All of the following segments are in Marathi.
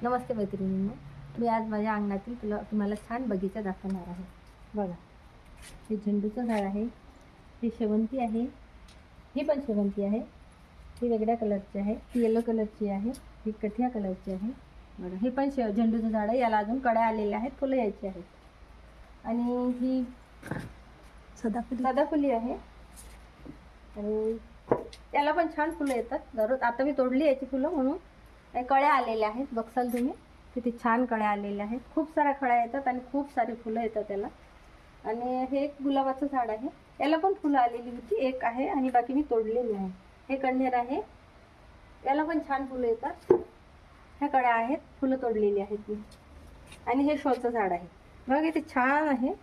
नमस्ते मैत्रिणींनो, मी आज माझ्या अंगणातील तुम्हाला छान बगीचा दाखवणार आहे. बघा, हे झेंडूचं झाड आहे, हे शेवंती आहे, ही पण शेवंती आहे, ही वेगळ्या कलरची आहे, ही येलो कलरची आहे, ही कठिया कलरची आहे. बघा, हे पण झेंडूचं झाड आहे. याला अजून कळ्या आलेल्या आहेत, फुलं यायची आहेत. आणि ही सदाफुली आहे आणि याला पण छान फुलं येतात. दररोज आता मी तोडली याची फुलं म्हणून कळ्या आलेल्या आहेत. बघसाल तुम्ही किती छान कळ्या आलेल्या आहेत. खूप साऱ्या कळ्या येतात आणि खूप सारी फुलं येतात त्याला. आणि हे एक गुलाबाचं झाड आहे, याला पण फुलं आलेली होती. एक आहे आणि बाकी मी तोडलेली आहे. हे कण्हेर आहे, याला पण छान फुलं येतात. ह्या कळ्या आहेत, फुलं तोडलेली आहेत मी. आणि हे शोचं झाड आहे, बघा किती छान आहे.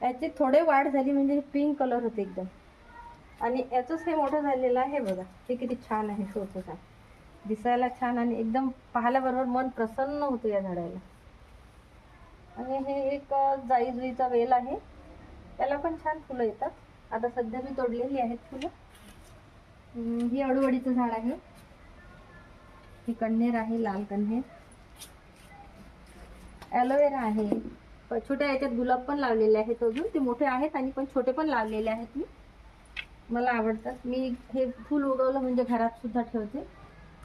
याची थोडे वाढ झाली म्हणजे हे पिंक कलर होते एकदम. आणि याचंच हे मोठं झालेलं आहे. बघा हे किती छान आहे. शोचं झाड दिसायला छान आणि एकदम पाहिल्याबरोबर मन प्रसन्न होतं या झाडाला. आणि हे एक जाई जुईचा वेल आहे, त्याला पण छान फुलं येतात. आता सध्या मी तोडलेली आहेत फुलं. ही अडुवडीचं झाड आहे, ही कण्हेर आहे, लाल कण्हेर. ॲलोवेरा आहे, छोट्या याच्यात गुलाब पण लावलेले आहेत. अजून ते मोठे आहेत आणि पण छोटे पण लावलेले आहेत. मला आवडतात. मी हे फुल उगवलं म्हणजे घरात सुद्धा ठेवते.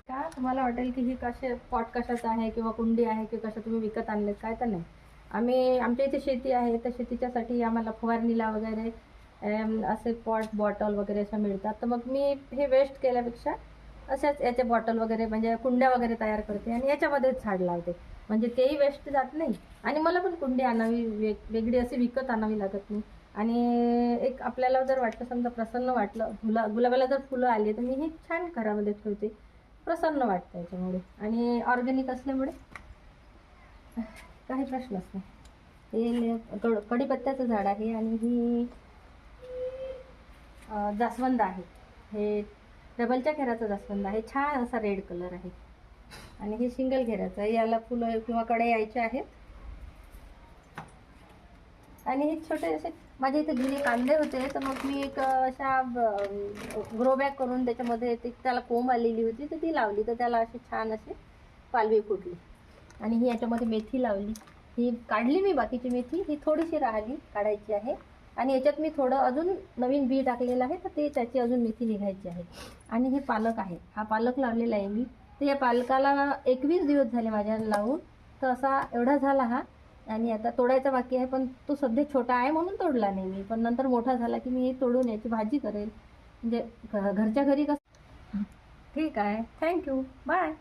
का तुम्हाला वाटेल की ही पॉट कशाचं आहे किंवा कुंडी आहे की कसं तुम्ही विकत आणले, काय तर नाही. आमच्या इथे शेती आहे, तर शेतीच्यासाठी आम्हाला फवारणीला वगैरे असे पॉट बॉटल वगैरे असं मिळतात. तर मग मी हे वेस्ट केल्यापेक्षा अशाच याचे बॉटल वगैरे म्हणजे कुंड्या वगैरे तयार करते आणि याच्यामध्येच झाड लावते. म्हणजे तेही वेस्ट जात नाही आणि मला पण कुंडी आणावी वेगळी अशी विकत आणावी लागत नाही. आणि एक आपल्याला जर वाटलं, समजा प्रसन्न वाटलं, गुलाबाला जर फुलं आली तर मी हे छान घरामध्ये ठेवते. प्रसन्न वाटतं याच्यामुळे आणि ऑर्गॅनिक असल्यामुळे काही प्रश्नच नाही. हे कढीपत्त्याचं झाड आहे आणि ही जास्वंद आहे. हे डबलच्या घेराचं जास्वंद आहे, छान असा रेड कलर आहे. आणि हे सिंगल घेराचं आहे, याला फुलं किंवा कडे यायचे आहेत. आणि हे छोटे असे माझ्या इथे जुने कांदे होते, तर मग मी एक अशा ग्रो बॅग करून त्याच्यामध्ये त्याला कोंब आलेली होती, तर ती लावली, तर त्याला अशी छान अशी पालवी फुटली. आणि ही याच्यामध्ये मेथी लावली, ही काढली मी. बाकीची मेथी ही थोडीशी राहिली, काढायची आहे. आणि याच्यात मी थोडं अजून नवीन बी टाकलेलं आहे, तर ते त्याची अजून मेथी निघायची आहे. आणि हे पालक आहे, हा पालक लावलेला आहे मी. तर या पालकाला 21 दिवस झाले माझ्या लावून, तर असा एवढा झाला हा. आणि आता तोडायचा बाकी आहे, पण तो सध्या छोटा आहे म्हणून तोडला नाही मी. पण नंतर मोठा झाला की मी तोडून याची भाजी करेल, म्हणजे घरच्या घरी कसं. ठीक आहे, थँक्यू, बाय.